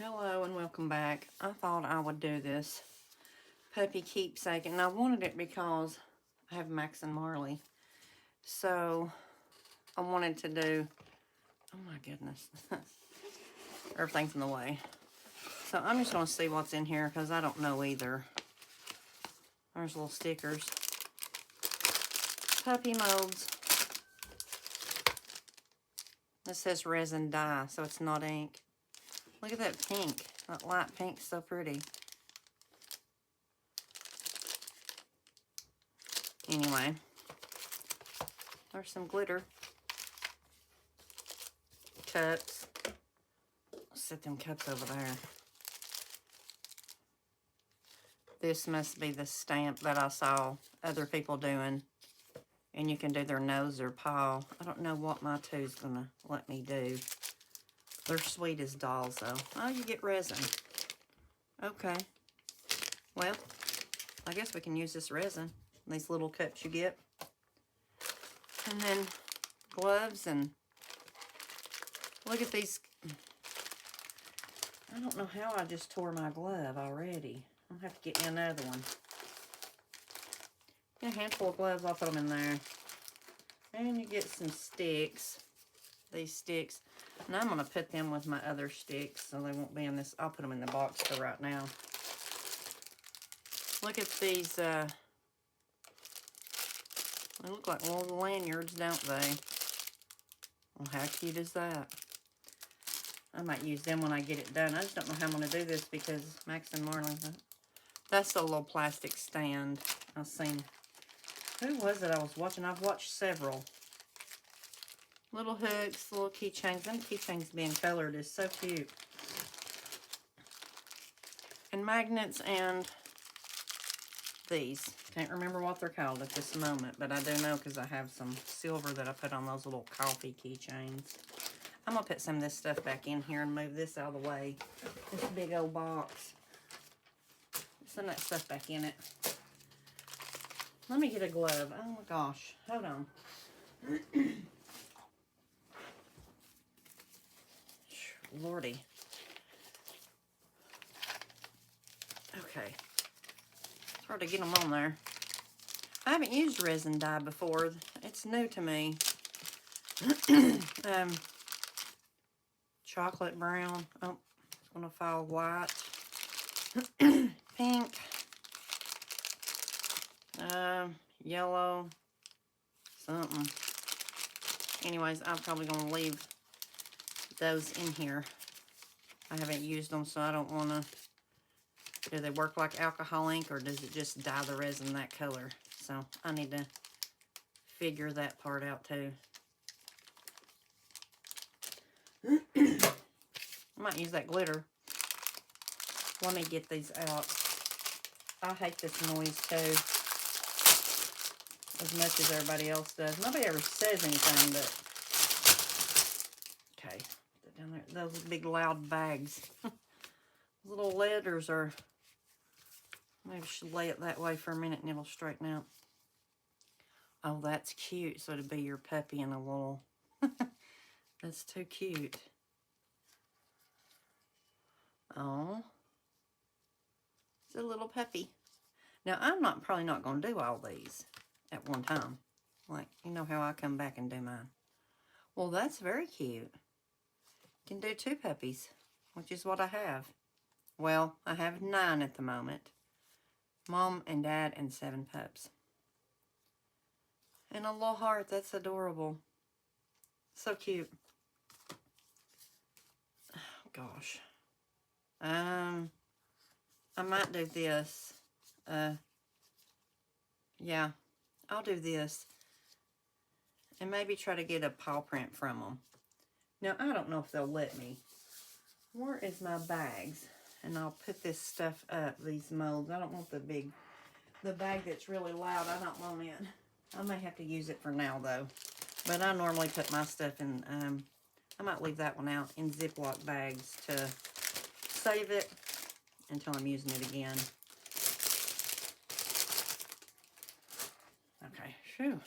Hello and welcome back. I thought I would do this puppy keepsake, and I wanted it because I have Max and Marley. So I wanted to do, oh my goodness, everything's in the way. So I'm just going to see what's in here because I don't know either. There's little stickers. Puppy molds. This says resin dye, so it's not ink. Look at that pink. That light pink's so pretty. Anyway, there's some glitter. Cups. I'll set them cups over there. This must be the stamp that I saw other people doing. And you can do their nose or paw. I don't know what my two's gonna let me do. They're sweet as dolls, though. Oh, you get resin. Okay. Well, I guess we can use this resin. These little cups you get. And then gloves and look at these. I don't know how I just tore my glove already. I'll have to get me another one. Get a handful of gloves, I'll put them in there. And you get some sticks. These sticks. And I'm going to put them with my other sticks so they won't be in this. I'll put them in the box for right now. Look at these. They look like little lanyards, don't they? Well, how cute is that? I might use them when I get it done. I just don't know how I'm going to do this because Max and Marley. That's a little plastic stand. I've seen. Who was it I was watching? I've watched several. Little hooks, little keychains. Them keychains being colored is so cute. And magnets and these. Can't remember what they're called at this moment, but I do know because I have some silver that I put on those little coffee keychains. I'm going to put some of this stuff back in here and move this out of the way. This big old box. Some of that stuff back in it. Let me get a glove. Oh my gosh. Hold on. Lordy. Okay. It's hard to get them on there. I haven't used resin dye before. It's new to me. Chocolate brown. Oh, it's going to fall white. Pink. Yellow. Something. Anyways, I'm probably going to leave those in here. I haven't used them, so I don't want to. Do they work like alcohol ink, or does it just dye the resin that color? So I need to figure that part out too. I might use that glitter. Let me get these out. I hate this noise too, as much as everybody else does. Nobody ever says anything, but okay. Down there, those big loud bags. Little letters are. Maybe I should lay it that way for a minute and it'll straighten out. Oh, that's cute. So to be your puppy in a little. That's too cute. Oh, it's a little puppy. Now I'm probably not going to do all these at one time. Like, you know how I come back and do mine. Well, that's very cute. You can do 2 puppies, which is what I have. Well, I have 9 at the moment. Mom and Dad and 7 pups. And a little heart. That's adorable. So cute. Oh, gosh. I might do this. Yeah, I'll do this. And maybe try to get a paw print from them. Now, I don't know if they'll let me. Where is my bags? And I'll put this stuff up, these molds. I don't want the bag that's really loud. I don't want it. I may have to use it for now, though. But I normally put my stuff in, I might leave that one out in Ziploc bags to save it until I'm using it again. Okay, phew.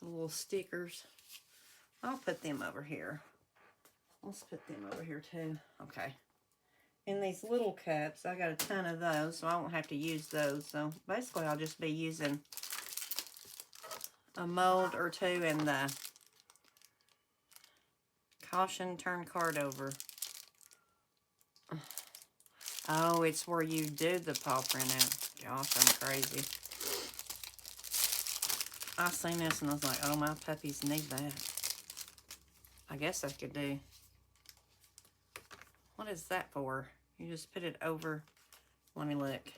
The little stickers. I'll put them over here. Let's put them over here, too. Okay. in these little cups. I got a ton of those, so I won't have to use those. So basically, I'll just be using a mold or two and the caution turn card over. Oh, it's where you do the paw print out. Gosh, I'm crazy. I seen this and I was like, oh, my puppies need that. I guess I could do. What is that for? You just put it over. Let me look.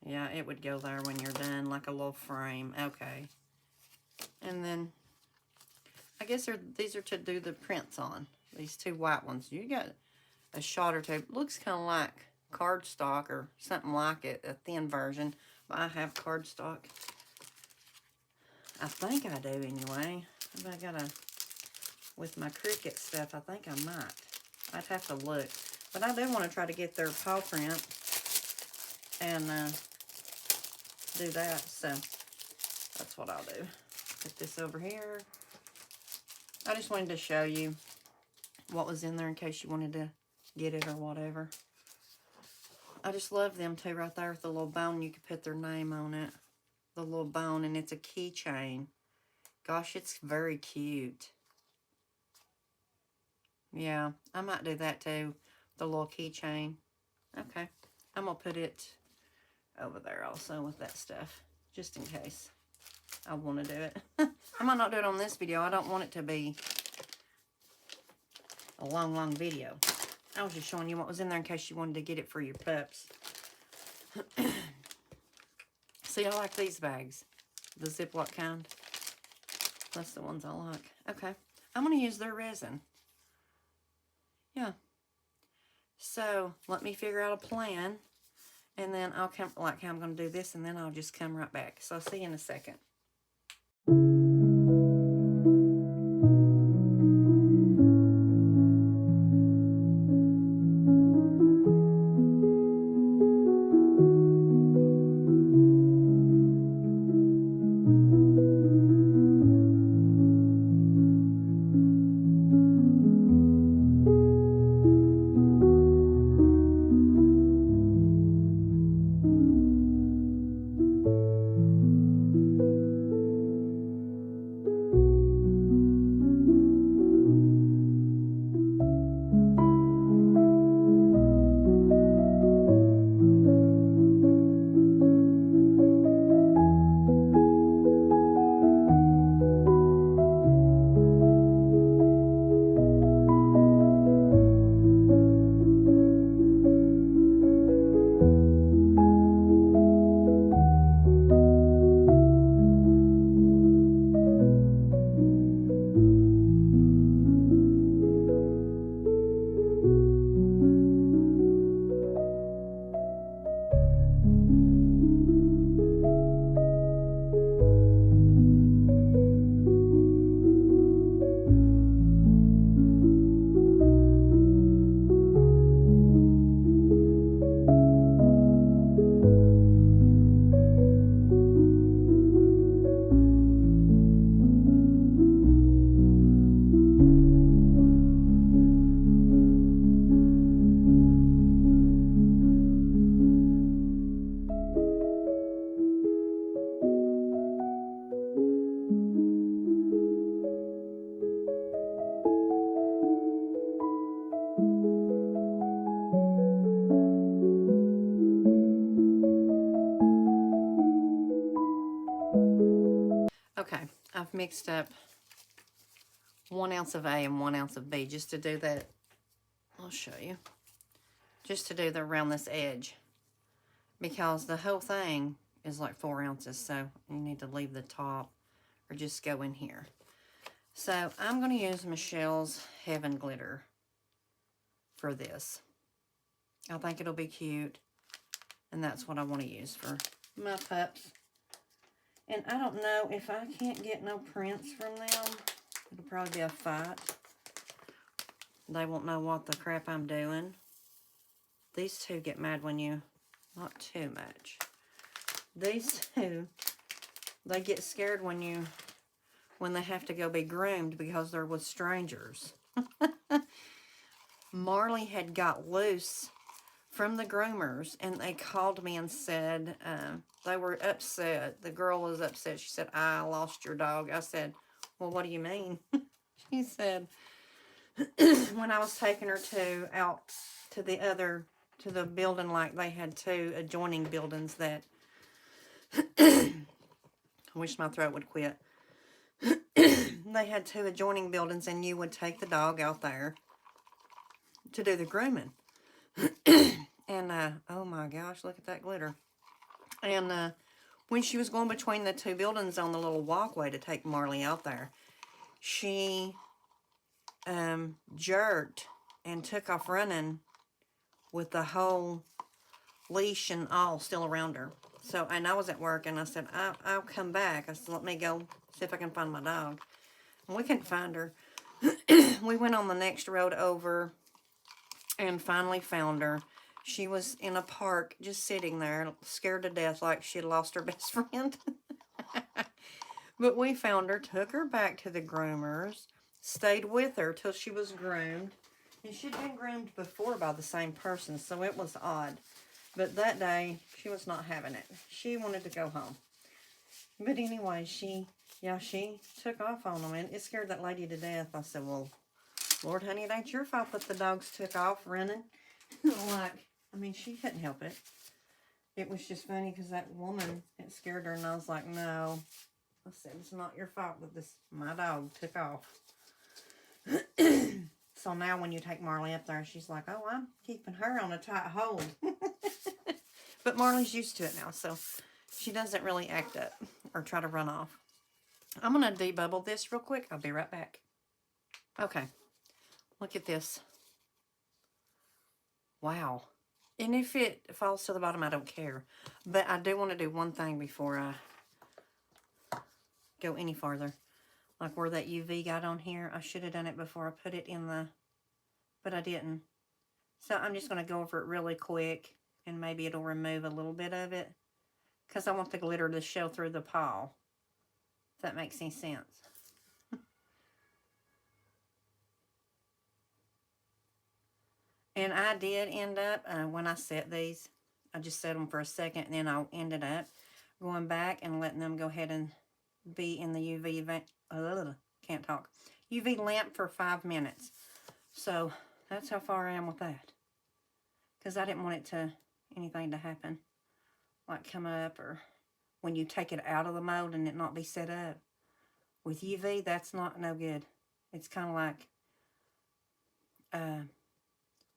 Yeah, it would go there when you're done, like a little frame. Okay. And then, I guess these are to do the prints on. These two white ones. You got a shot or two. Looks kind of like cardstock or something like it, a thin version. But I have cardstock. I think I do anyway. But I gotta, with my Cricut stuff, I think I might. I'd have to look. But I do want to try to get their paw print and do that. So that's what I'll do. Put this over here. I just wanted to show you what was in there in case you wanted to get it or whatever. I just love them two right there with the little bone. You could put their name on it. The little bone, and it's a keychain. Gosh, it's very cute. Yeah, I might do that too. The little keychain. Okay, I'm gonna put it over there also with that stuff, just in case I want to do it. I might not do it on this video. I don't want it to be a long video. I was just showing you what was in there in case you wanted to get it for your pups. See, I like these bags. The Ziploc kind. That's the ones I like. Okay. I'm going to use their resin. Yeah. So, let me figure out a plan. And then I'll come, like how I'm going to do this, and then I'll just come right back. So, I'll see you in a second. Okay, I've mixed up 1 ounce of A and 1 ounce of B just to do that. I'll show you. Just to do the around this edge. Because the whole thing is like 4 ounces, so you need to leave the top or just go in here. So I'm going to use Michelle's Heaven Glitter for this. I think it'll be cute. And that's what I want to use for my pups. And I don't know, if I can't get no prints from them, it'll probably be a fight. They won't know what the crap I'm doing. These two get mad when you, not too much. These two, they get scared when they have to go be groomed because they're with strangers. Marley had got loose from the groomers, and they called me and said they were upset. The girl was upset. She said, I lost your dog. I said, well, what do you mean? She said, when I was taking her out to the building, like they had two adjoining buildings that, I wish my throat would quit. They had two adjoining buildings, and you would take the dog out there to do the grooming. And, oh my gosh, look at that glitter. And when she was going between the two buildings on the little walkway to take Marley out there, she jerked and took off running with the whole leash and all still around her. So, and I was at work, and I said, I'll come back. I said, let me go see if I can find my dog. And we couldn't find her. We went on the next road over and finally found her. She was in a park just sitting there, scared to death like she had lost her best friend. But we found her, took her back to the groomers, stayed with her till she was groomed. And she'd been groomed before by the same person, so it was odd. But that day, she was not having it. She wanted to go home. But anyway, she took off on them, and it scared that lady to death. I said, well, Lord, honey, it ain't your fault that the dogs took off running. Like, I mean, she couldn't help it. It was just funny because that woman, it scared her, and I was like, no. I said, it's not your fault that my dog took off. So now when you take Marley up there, she's like, oh, I'm keeping her on a tight hold. But Marley's used to it now, so she doesn't really act up or try to run off. I'm going to debubble this real quick. I'll be right back. Okay. Look at this. Wow. And if it falls to the bottom, I don't care. But I do want to do one thing before I go any farther. Like where that UV got on here, I should have done it before I put it in but I didn't. So I'm just going to go over it really quick, and maybe it'll remove a little bit of it. Because I want the glitter to show through the paw. If that makes any sense. And I did end up, when I set these, I just set them for a second, and then I ended up going back and letting them go ahead and be in the UV can't talk. UV lamp for 5 minutes. So that's how far I am with that. Because I didn't want anything to happen. Like come up, or when you take it out of the mold and it not be set up. With UV, that's no good. It's kind of like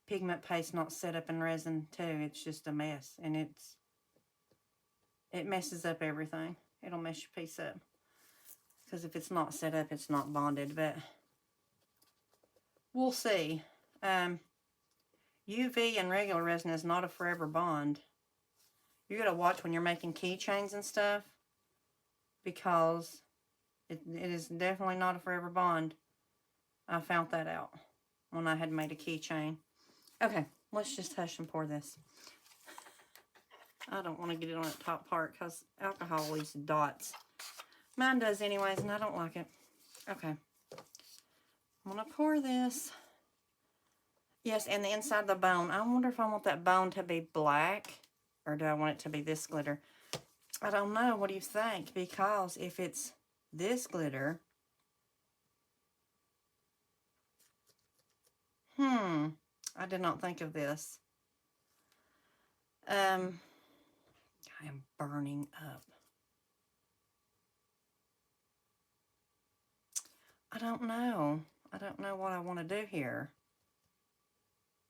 pigment paste not set up in resin too. It's just a mess. And it messes up everything. It'll mess your piece up. Because if it's not set up, it's not bonded. But we'll see. UV and regular resin is not a forever bond. You got to watch when you're making keychains and stuff. Because it is definitely not a forever bond. I found that out when I had made a keychain. Okay, let's just hush and pour this. I don't want to get it on that top part because alcohol leaves dots. Mine does anyways, and I don't like it. Okay. I'm going to pour this. Yes, and the inside of the bone. I wonder if I want that bone to be black, or do I want it to be this glitter? I don't know. What do you think? Because if it's this glitter, I did not think of this. I am burning up. I don't know. I don't know what I want to do here.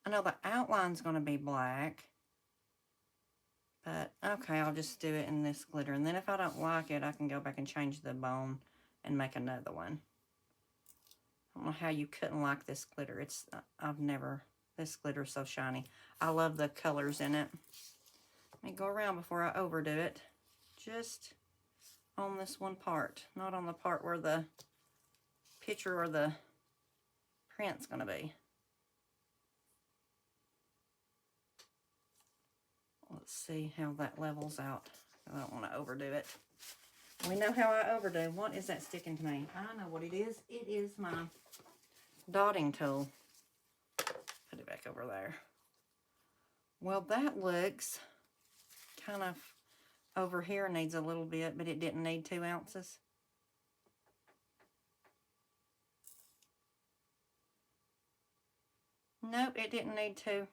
I know the outline's going to be black. But, okay, I'll just do it in this glitter. And then if I don't like it, I can go back and change the bone and make another one. I don't know how you couldn't like this glitter. This glitter's so shiny. I love the colors in it. Let me go around before I overdo it. Just on this one part. Not on the part where the picture or the print's going to be. Let's see how that levels out. I don't want to overdo it. We know how I overdo. What is that sticking to me? I know what it is. It is my dotting tool. Put back over there. Well, that looks kind of over here needs a little bit, but it didn't need 2 ounces. Nope, it didn't need 2.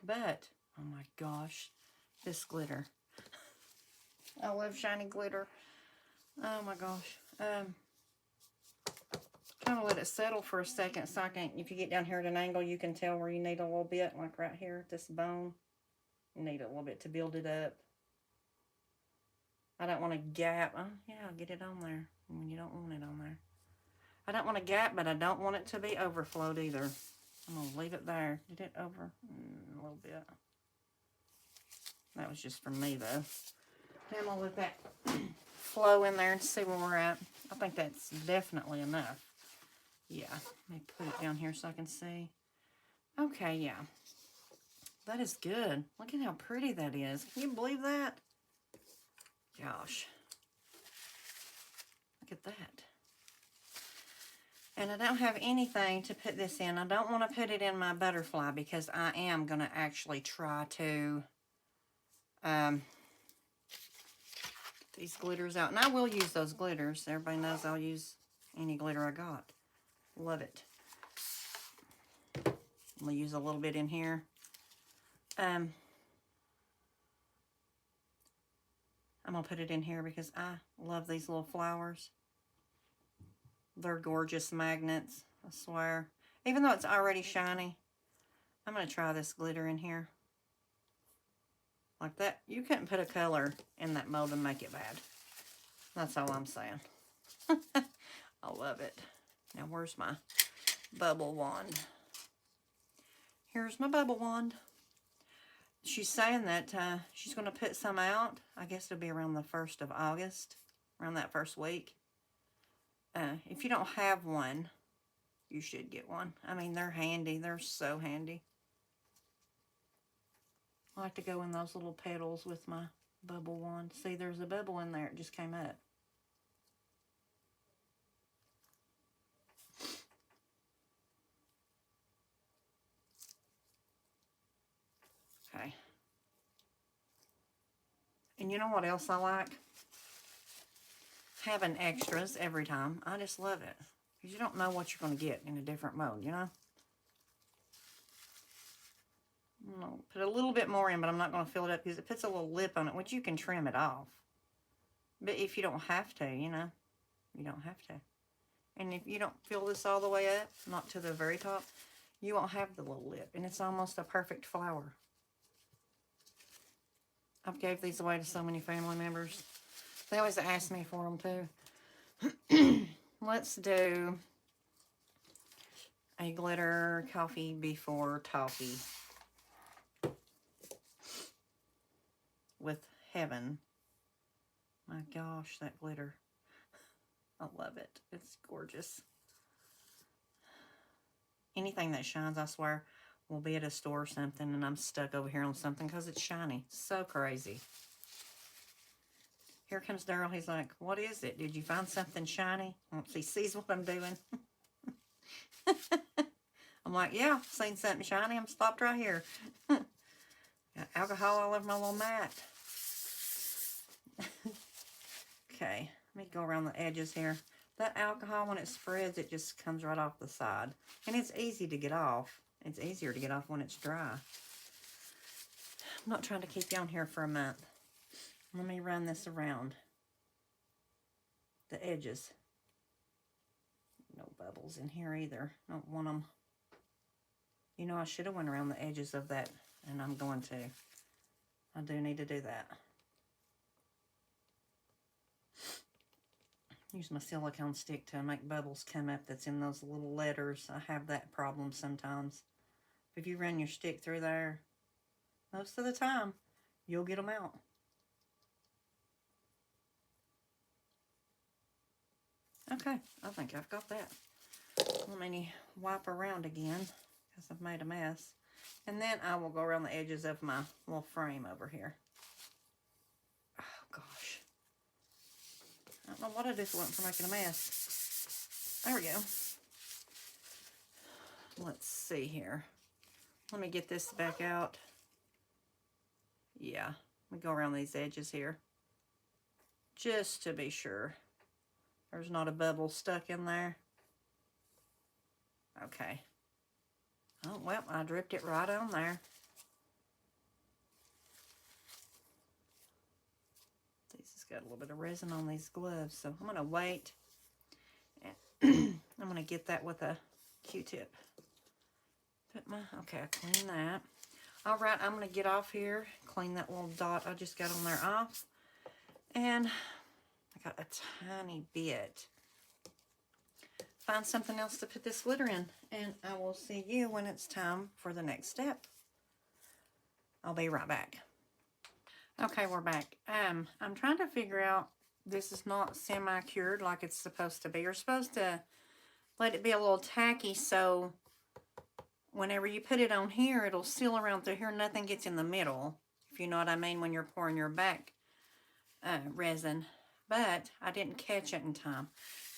But, oh my gosh, this glitter. I love shiny glitter. Oh my gosh. Kind of let it settle for a second so I can, if you get down here at an angle, you can tell where you need a little bit, like right here, this bone. You need a little bit to build it up. I don't want to gap. Oh, yeah, get it on there. You don't want it on there. I don't want to gap, but I don't want it to be overflowed either. I'm going to leave it there. Did it over? A little bit. That was just for me, though. Then I'm going to let that flow in there and see where we're at. I think that's definitely enough. Yeah. Let me put it down here so I can see. Okay, yeah. That is good. Look at how pretty that is. Can you believe that? Gosh. Look at that. And I don't have anything to put this in. I don't want to put it in my butterfly because I am going to actually try to get these glitters out. And I will use those glitters. Everybody knows I'll use any glitter I got. Love it. I'm going to use a little bit in here. I'm going to put it in here because I love these little flowers. They're gorgeous magnets, I swear. Even though it's already shiny, I'm going to try this glitter in here. Like that. You couldn't put a color in that mold and make it bad. That's all I'm saying. I love it. Now, where's my bubble wand? Here's my bubble wand. She's saying that she's going to put some out. I guess it'll be around the 1st of August, around that first week. If you don't have one, you should get one. I mean, they're handy. They're so handy. I like to go in those little petals with my bubble wand. See, there's a bubble in there. It just came up. Okay. And you know what else I like? Having extras every time. I just love it. Because you don't know what you're going to get in a different mode, you know? I'll put a little bit more in, but I'm not going to fill it up because it puts a little lip on it, which you can trim it off. But if you don't have to, you know, you don't have to. And if you don't fill this all the way up, not to the very top, you won't have the little lip. And it's almost a perfect flower. I've gave these away to so many family members. They always ask me for them too. Let's do a glitter coffee before toffee with heaven. My gosh, that glitter. I love it. It's gorgeous. Anything that shines, I swear, will be at a store or something, and I'm stuck over here on something because it's shiny. So crazy. Here comes Daryl. He's like, what is it? Did you find something shiny? Once he sees what I'm doing. I'm like, yeah, seen something shiny. I'm stopped right here. Got alcohol all over my little mat. Okay, let me go around the edges here. That alcohol, when it spreads, it just comes right off the side. And it's easy to get off. It's easier to get off when it's dry. I'm not trying to keep you on here for a month. Let me run this around the edges. No bubbles in here either. Don't want them. You know, I should have went around the edges of that, and I'm going to. I do need to do that. Use my silicone stick to make bubbles come up that's in those little letters. I have that problem sometimes. If you run your stick through there, most of the time, you'll get them out. Okay, I think I've got that. Let me wipe around again because I've made a mess. And then I will go around the edges of my little frame over here. Oh, gosh. I don't know what I do if it wasn't for making a mess. There we go. Let's see here. Let me get this back out. Yeah, we go around these edges here just to be sure there's not a bubble stuck in there. Okay. Oh, well, I dripped it right on there. This has got a little bit of resin on these gloves, so I'm going to wait. I'm going to get that with a Q-tip. Okay, I clean that. All right, I'm going to get off here, clean that little dot I just got on there off. And I got a tiny bit. Find something else to put this glitter in, and I will see you when it's time for the next step. I'll be right back. Okay, we're back. I'm trying to figure out, this is not semi-cured like it's supposed to be. You're supposed to let it be a little tacky, so whenever you put it on here, it'll seal around through here. Nothing gets in the middle, if you know what I mean, when you're pouring your back resin. But I didn't catch it in time.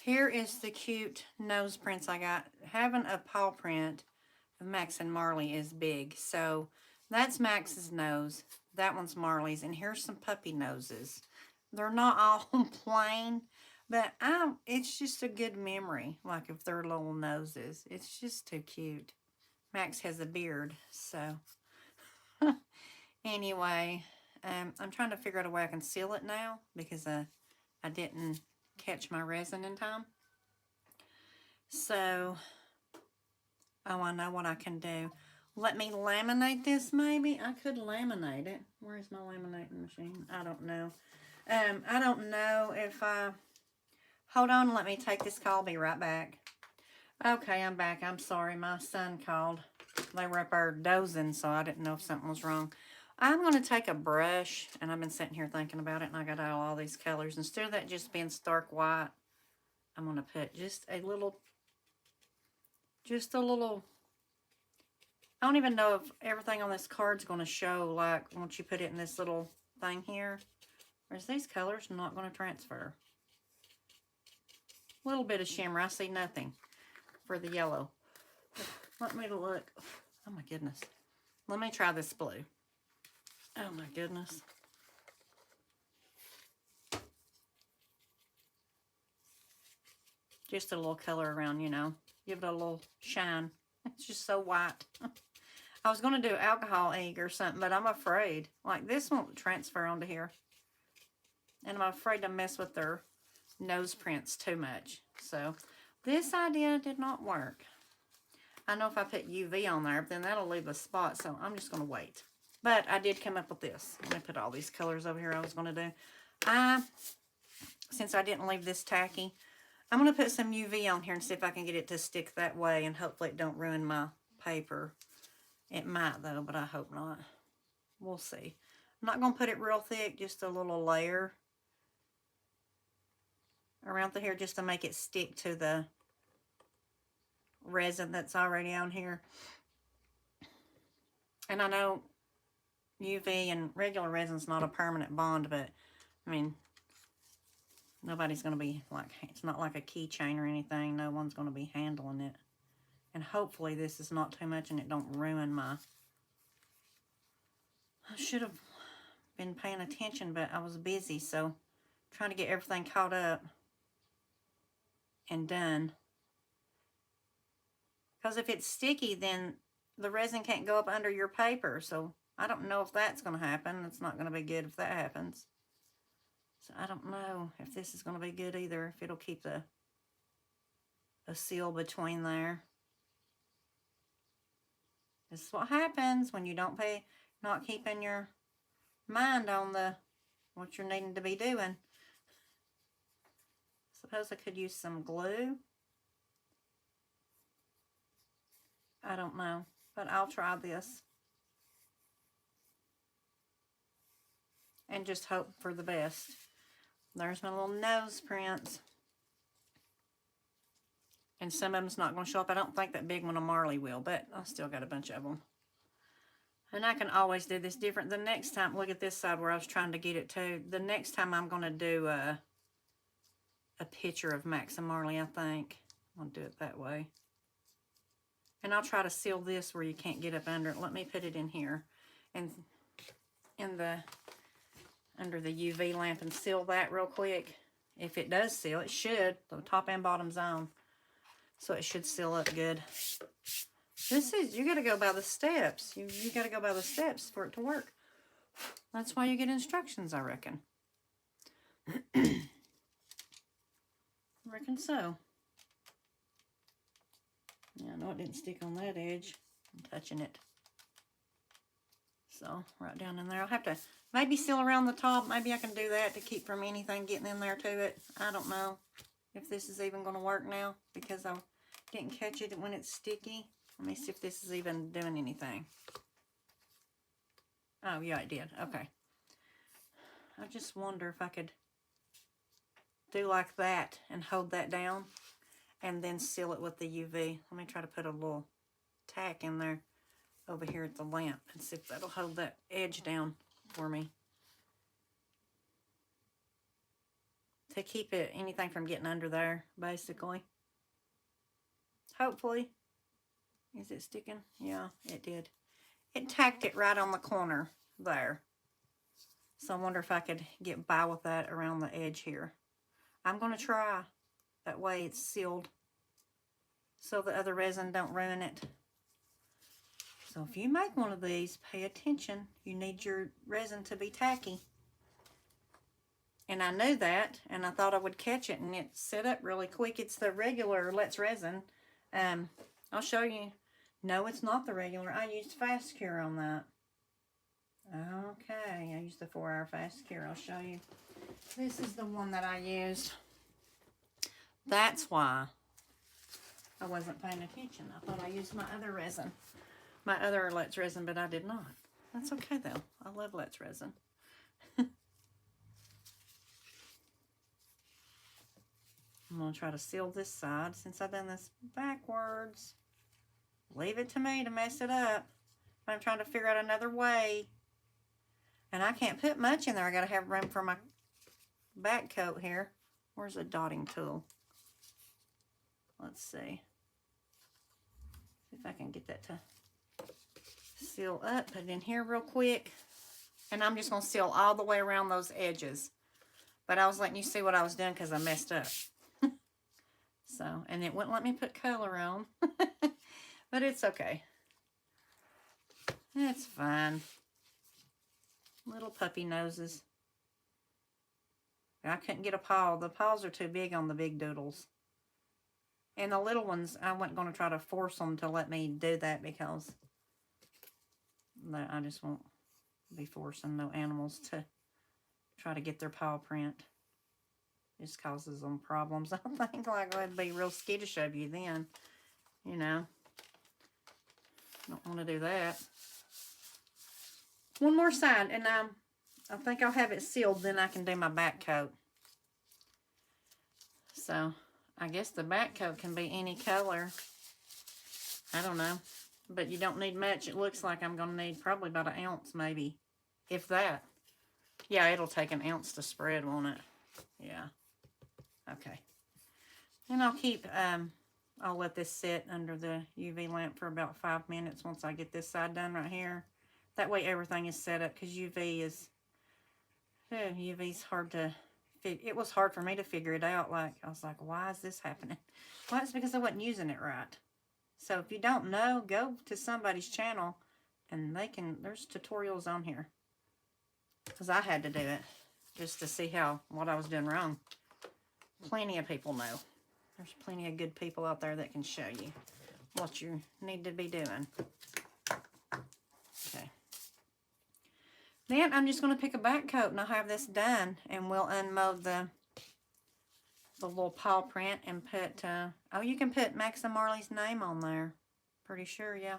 Here is the cute nose prints I got. Having a paw print of Max and Marley is big. So that's Max's nose. That one's Marley's. And here's some puppy noses. They're not all plain, but it's just a good memory, like if they're little noses. It's just too cute. Max has a beard, so anyway, I'm trying to figure out a way I can seal it now because I didn't catch my resin in time. So, oh, I know what I can do. Let me laminate this maybe. I could laminate it. Where's my laminating machine? I don't know. I don't know if I... Hold on, let me take this call. I'll be right back. Okay, I'm back. I'm sorry. My son called. They were up there dozing, so I didn't know if something was wrong. I'm going to take a brush, and I've been sitting here thinking about it, and I got all these colors. Instead of that just being stark white, I'm going to put just a little, I don't even know if everything on this card's going to show, like, once you put it in this little thing here. Or is these colors not going to transfer? A little bit of shimmer. I see nothing for the yellow. Let me look. Oh, my goodness. Let me try this blue. Oh, my goodness. Just a little color around, you know. Give it a little shine. It's just so white. I was going to do alcohol ink or something, but I'm afraid. Like, this won't transfer onto here. And I'm afraid to mess with their nose prints too much. So, this idea did not work. I know if I put UV on there, then that'll leave a spot. So, I'm just going to wait. But I did come up with this. Let me put all these colors over here I was going to do. Since I didn't leave this tacky, I'm going to put some UV on here and see if I can get it to stick that way. And hopefully it don't ruin my paper. It might though, but I hope not. We'll see. I'm not going to put it real thick, just a little layer around the here just to make it stick to the resin that's already on here. And I know UV and regular resin's not a permanent bond, but I mean, nobody's going to be like, it's not like a keychain or anything. No one's going to be handling it. And hopefully this is not too much and it don't ruin my... I should have been paying attention, but I was busy, so trying to get everything caught up and done. Because if it's sticky, then the resin can't go up under your paper. So I don't know if that's going to happen. It's not going to be good if that happens. So I don't know if this is going to be good either, if it'll keep a seal between there. This is what happens when you not keeping your mind on what you're needing to be doing. Suppose I could use some glue. I don't know, but I'll try this. And just hope for the best. There's my little nose prints. And some of them's not going to show up. I don't think that big one of Marley will, but I still got a bunch of them. And I can always do this different. The next time, look at this side where I was trying to get it to. The next time I'm going to do a picture of Max and Marley, I think. I'll do it that way. And I'll try to seal this where you can't get up under it. Let me put it in here and in the under the UV lamp and seal that real quick. If it does seal, it should. The top and bottom's on. So it should seal up good. This is, you got to go by the steps. You got to go by the steps for it to work. That's why you get instructions, I reckon. I reckon so. Yeah, I know it didn't stick on that edge. I'm touching it. So, right down in there. I'll have to maybe seal around the top. Maybe I can do that to keep from anything getting in there to it. I don't know if this is even going to work now because I didn't catch it when it's sticky. Let me see if this is even doing anything. Oh, yeah, it did. Okay. I just wonder if I could do like that and hold that down and then seal it with the UV. Let me try to put a little tack in there over here at the lamp and see if that'll hold that edge down for me. To keep it, anything from getting under there, basically. Hopefully. Is it sticking? Yeah, it did. It tacked it right on the corner there. So I wonder if I could get by with that around the edge here. I'm going to try. That way it's sealed so the other resin don't ruin it. So if you make one of these, pay attention. You need your resin to be tacky. And I knew that, and I thought I would catch it, and it set up really quick. It's the regular LETSRESIN. I'll show you. No, it's not the regular. I used Fast Cure on that. Okay, I used the 4-hour Fast Cure. I'll show you. This is the one that I used. That's why I wasn't paying attention. I thought I used my other resin. My other LETSRESIN, but I did not. That's okay, though. I love LETSRESIN. I'm going to try to seal this side since I've done this backwards. Leave it to me to mess it up. I'm trying to figure out another way. And I can't put much in there. I got to have room for my back coat here. Where's the dotting tool? Let's see. See if I can get that to seal up. Put it in here real quick. And I'm just going to seal all the way around those edges. But I was letting you see what I was doing because I messed up. So, and it wouldn't let me put color on. But it's okay. It's fine. Little puppy noses. I couldn't get a paw. The paws are too big on the big doodles. And the little ones, I wasn't going to try to force them to let me do that because I just won't be forcing no animals to try to get their paw print. Just causes them problems. I think like I'd be real skittish of you then, you know. Don't want to do that. One more side, and I think I'll have it sealed, then I can do my back coat. So, I guess the back coat can be any color. I don't know. But you don't need much. It looks like I'm going to need probably about 1 ounce, maybe. If that. Yeah, it'll take 1 ounce to spread, won't it? Yeah. Okay. And I'll keep, I'll let this sit under the UV lamp for about 5 minutes once I get this side done right here. That way everything is set up because UV's hard to, it was hard for me to figure it out. Like, I was like, why is this happening? Well, it's because I wasn't using it right. So if you don't know, go to somebody's channel and there's tutorials on here. Because I had to do it just to see what I was doing wrong. Plenty of people know. There's plenty of good people out there that can show you what you need to be doing. Okay. Then I'm just going to pick a back coat and I'll have this done. And we'll unmold the little paw print and put, oh, you can put Max and Marley's name on there. Pretty sure, yeah.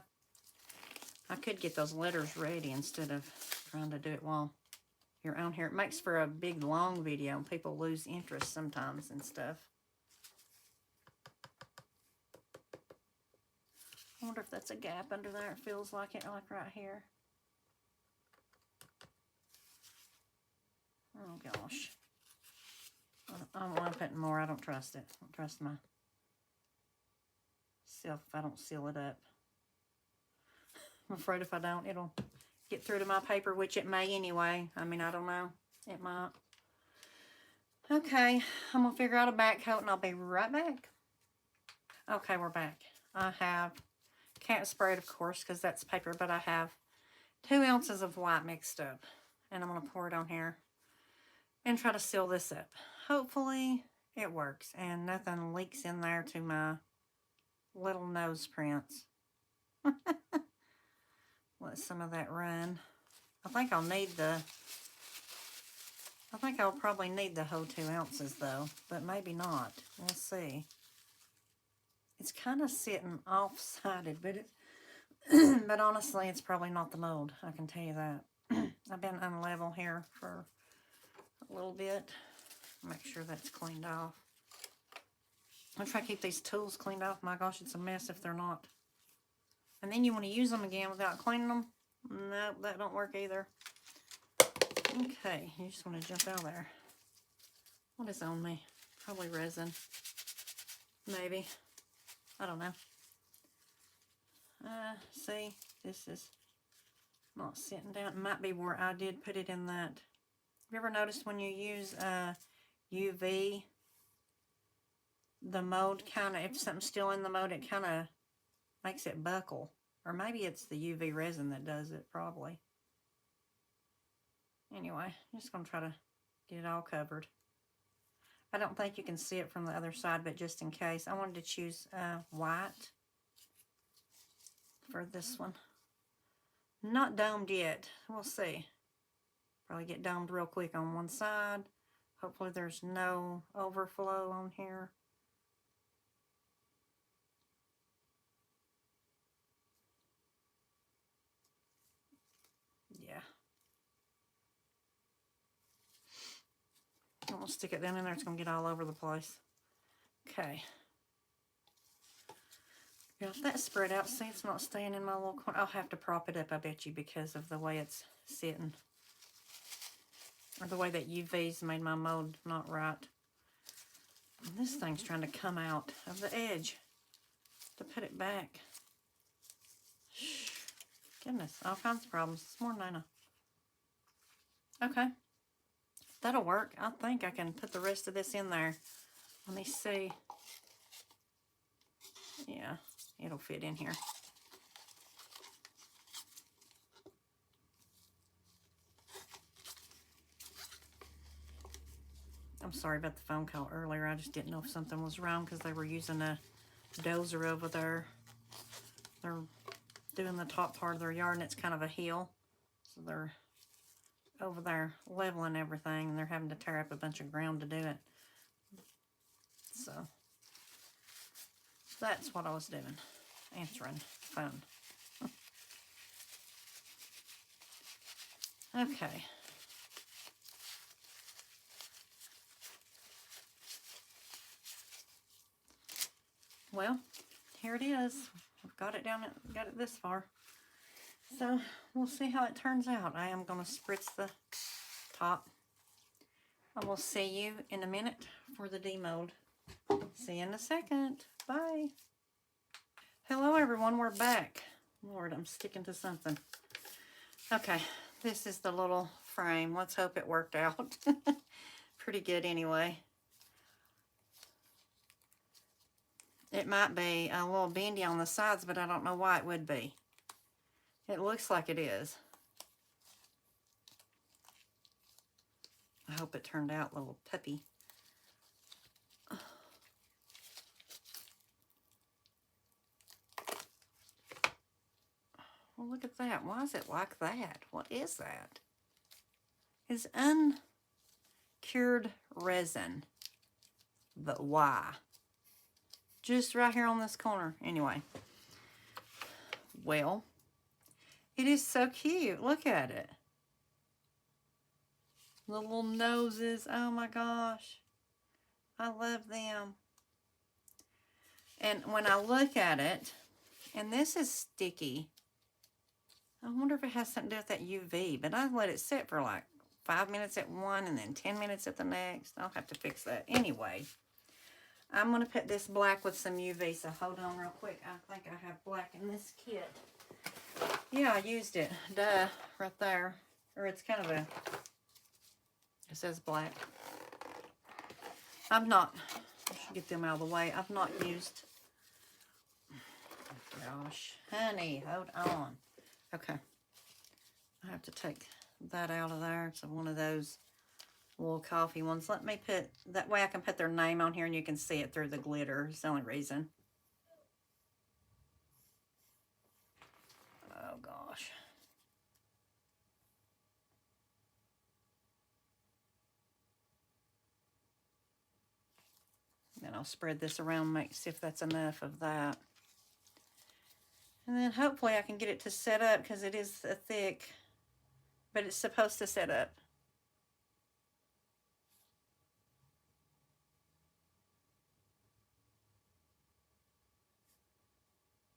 I could get those letters ready instead of trying to do it while you're on here. It makes for a big, long video and people lose interest sometimes and stuff. I wonder if that's a gap under there. It feels like it, like right here. Oh, gosh. I don't want to put more. I don't trust it. I don't trust myself if I don't seal it up. I'm afraid if I don't, it'll get through to my paper, which it may anyway. I mean, I don't know. It might. Okay, I'm going to figure out a back coat and I'll be right back. Okay, we're back. I can't spray it, of course, because that's paper, but I have 2 ounces of white mixed up. And I'm going to pour it on here and try to seal this up. Hopefully it works and nothing leaks in there to my little nose prints. Let some of that run. I think I'll probably need the whole 2 ounces though, but maybe not. We'll see. It's kind of sitting off-sided, but but honestly, it's probably not the mold. I can tell you that. I've been unlevel here for a little bit. Make sure that's cleaned off. I'll try to keep these tools cleaned off. My gosh, it's a mess if they're not. And then you want to use them again without cleaning them. No, that don't work either. Okay, you just want to jump out of there. What is on me? Probably resin. Maybe. I don't know. See, this is not sitting down. It might be where I did put it in that. Have you ever noticed when you use UV, the mold kind of, if something's still in the mold, it kind of makes it buckle. Or maybe it's the UV resin that does it, probably. Anyway, I'm just going to try to get it all covered. I don't think you can see it from the other side, but just in case, I wanted to choose white for this one. Not domed yet. We'll see. Probably get domed real quick on one side. Hopefully there's no overflow on here. Yeah. I'm going to stick it down in there. It's going to get all over the place. Okay. Got that spread out. See, it's not staying in my little corner. I'll have to prop it up, I bet you, because of the way it's sitting. Or the way that UV's made my mold not right. And this thing's trying to come out of the edge to put it back. Goodness, all kinds of problems. It's more than I know. Okay. That'll work. I think I can put the rest of this in there. Let me see. Yeah, it'll fit in here. I'm sorry about the phone call earlier. I just didn't know if something was wrong because they were using a dozer over there. They're doing the top part of their yard and it's kind of a hill. So they're over there leveling everything and they're having to tear up a bunch of ground to do it. So that's what I was doing, answering the phone. Okay. Well, here it is. I've got it down, got it this far. So we'll see how it turns out. I am going to spritz the top. I will see you in a minute for the demold. See you in a second. Bye. Hello everyone, we're back. Lord, I'm sticking to something. Okay, this is the little frame. Let's hope it worked out. Pretty good anyway. It might be a little bendy on the sides, but I don't know why it would be. It looks like it is. I hope it turned out a little puppy. Well, look at that. Why is it like that? What is that? It's uncured resin. But why? Just right here on this corner. Anyway. Well, it is so cute. Look at it. The little noses. Oh my gosh. I love them. And when I look at it, and this is sticky. I wonder if it has something to do with that UV, but I let it sit for like 5 minutes at one and then 10 minutes at the next. I'll have to fix that. Anyway, I'm going to put this black with some UV, so hold on real quick. I think I have black in this kit. Yeah, I used it. Duh, right there. Or it's kind of a, it says black. I've not, I should get them out of the way. I've not used, gosh, honey, hold on. Okay. I have to take that out of there. It's one of those little coffee ones. Let me put, that way I can put their name on here and you can see it through the glitter. It's the only reason. Oh gosh. Then I'll spread this around, see if that's enough of that. And then hopefully I can get it to set up because it is a thick, but it's supposed to set up.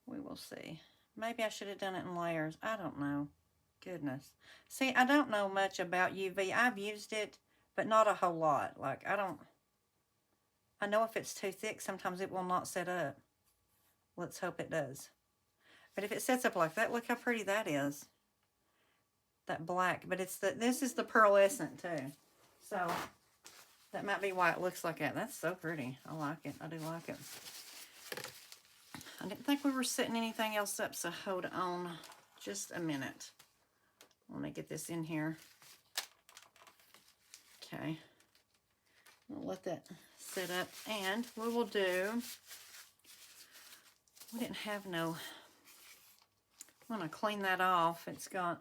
We will see. Maybe I should have done it in layers. I don't know. Goodness. See, I don't know much about UV. I've used it, but not a whole lot. Like, I know if it's too thick, sometimes it will not set up. Let's hope it does. But if it sets up like that, look how pretty that is. That black. But it's this is the pearlescent too. So, that might be why it looks like that. That's so pretty. I like it. I do like it. I didn't think we were setting anything else up, so hold on just a minute. Let me get this in here. Okay. We'll let that sit up. And we will do, we didn't have no, I'm going to clean that off. It's got,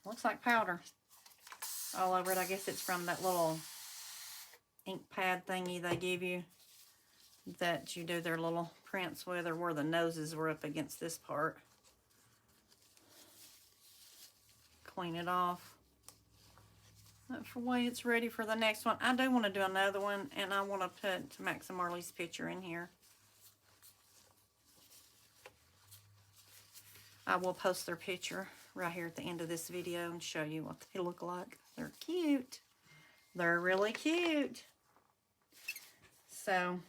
looks like powder all over it. I guess it's from that little ink pad thingy they give you that you do their little prints with, or where the noses were up against this part. Clean it off. That's the way it's ready for the next one. I do want to do another one, and I want to put Max and Marley's picture in here. I will post their picture right here at the end of this video and show you what they look like. They're cute. They're really cute. So,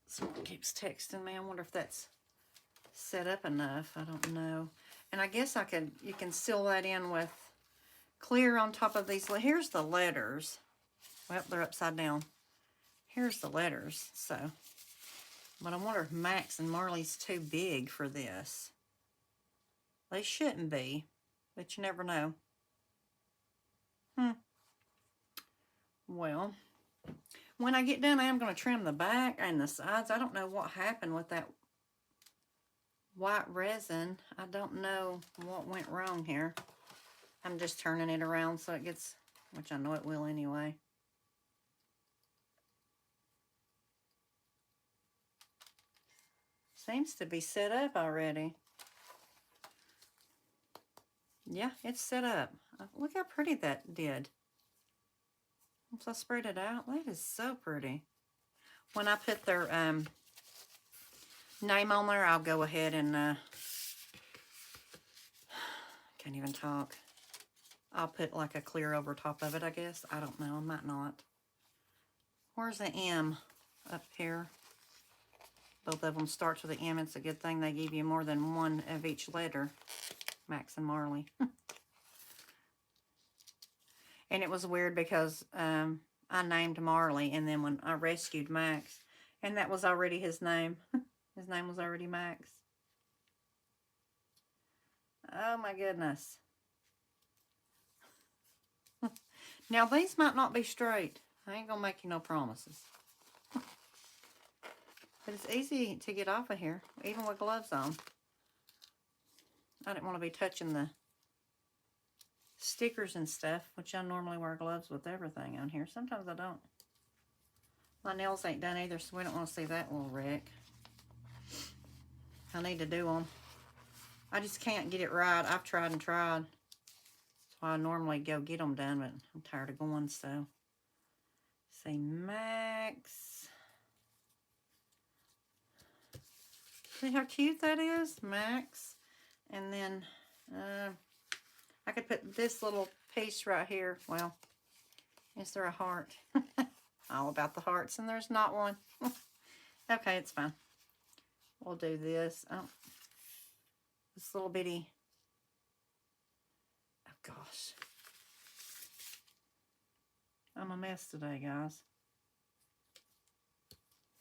someone keeps texting me. I wonder if that's set up enough. I don't know. And I guess you can seal that in with clear on top of these. Here's the letters. Well, they're upside down. Here's the letters. So, but I wonder if Max and Marley's too big for this. They shouldn't be, but you never know. Well, when I get done, I am going to trim the back and the sides. I don't know what happened with that white resin. I don't know what went wrong here. I'm just turning it around so it gets, which I know it will anyway. Seems to be set up already. Yeah, it's set up. Look how pretty that did. Once I spread it out, that is so pretty. When I put their name on there, I'll go ahead and can't even talk. I'll put like a clear over top of it, I guess. I don't know. I might not. Where's the M? Up here. Both of them starts with an M. It's a good thing they give you more than one of each letter. Max and Marley. And it was weird because I named Marley, and then when I rescued Max, and that was already his name. His name was already Max. Oh my goodness. Now these might not be straight. I ain't gonna make you no promises. But it's easy to get off of here, even with gloves on. I didn't want to be touching the stickers and stuff, which I normally wear gloves with everything on here. Sometimes I don't. My nails ain't done either, so we don't want to see that little wreck. I need to do them. I just can't get it right. I've tried and tried. That's why I normally go get them done, but I'm tired of going, so. Say Max. See how cute that is? Max. And then I could put this little piece right here. Well, is there a heart? All about the hearts, and there's not one. Okay, it's fine. we'll do this. Oh, this little bitty. Oh, gosh. I'm a mess today, guys.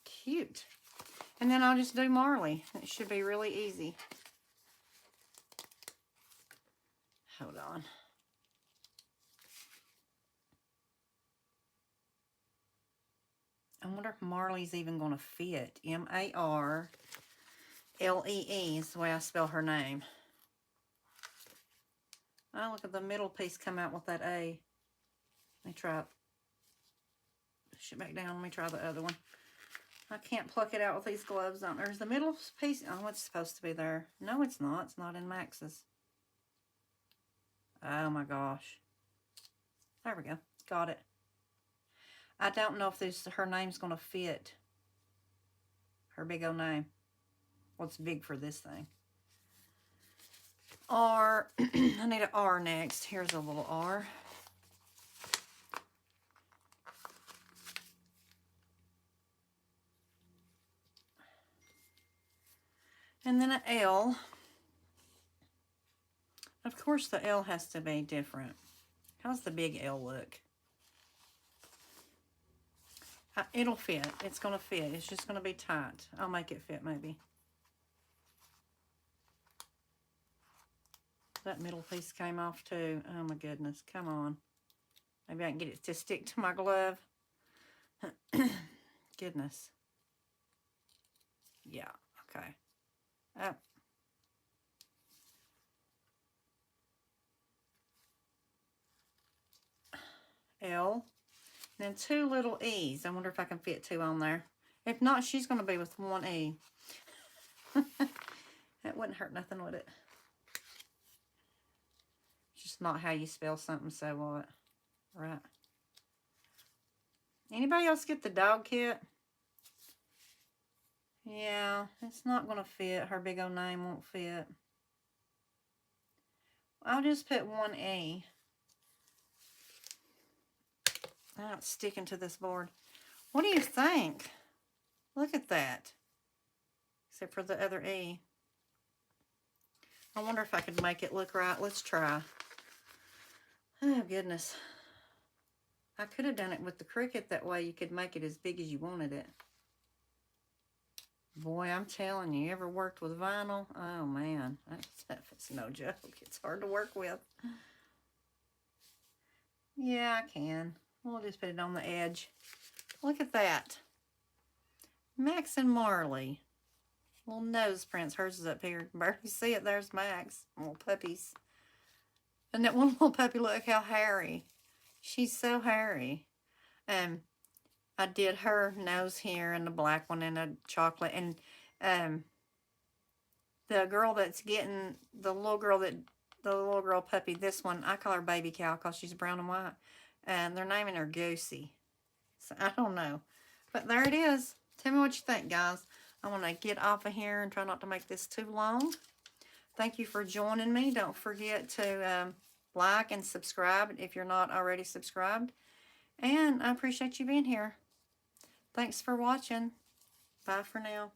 Cute. And then I'll just do Marley. It should be really easy. Hold on. I wonder if Marley's even going to fit. M-A-R-L-E-E is the way I spell her name. Oh, look at the middle piece come out with that A. Let me try it. Push it back down. Let me try the other one. I can't pluck it out with these gloves on. There's the middle piece. Oh, it's supposed to be there. No, it's not. It's not in Max's. Oh, my gosh. There we go. Got it. I don't know if her name's going to fit. Her big old name. What's big for this thing? R. I need an R next. Here's a little R. And then an L. Of course, the L has to be different. How's the big L look? It'll fit. It's going to fit. It's just going to be tight. I'll make it fit maybe. That middle piece came off too. Oh my goodness. Come on. Maybe I can get it to stick to my glove. Goodness. Yeah. Okay. Oh. L. And then 2 little E's. I wonder if I can fit 2 on there. If not, she's going to be with 1 E. That wouldn't hurt nothing, would it? It's just not how you spell something, so what? Right. Anybody else get the dog kit? Yeah, it's not going to fit. Her big old name won't fit. I'll just put 1 E. Oh, it's sticking to this board. What do you think? Look at that. Except for the other E. I wonder if I could make it look right. Let's try. Oh, goodness. I could have done it with the Cricut. That way you could make it as big as you wanted it. Boy, I'm telling you, ever worked with vinyl? Oh, man. That's no joke. It's hard to work with. Yeah, I can. We'll just put it on the edge. Look at that. Max and Marley. Little nose prints. Hers is up here. Barely see it. There's Max. Little puppies. And that one little puppy, look how hairy. She's so hairy. I did her nose here and the black one and a chocolate. And the girl that's getting, the little girl puppy, this one, I call her Baby Cow because she's brown and white. And they're naming her Goosey. So I don't know. But there it is. Tell me what you think, guys. I want to get off of here and try not to make this too long. Thank you for joining me. Don't forget to like and subscribe if you're not already subscribed. And I appreciate you being here. Thanks for watching. Bye for now.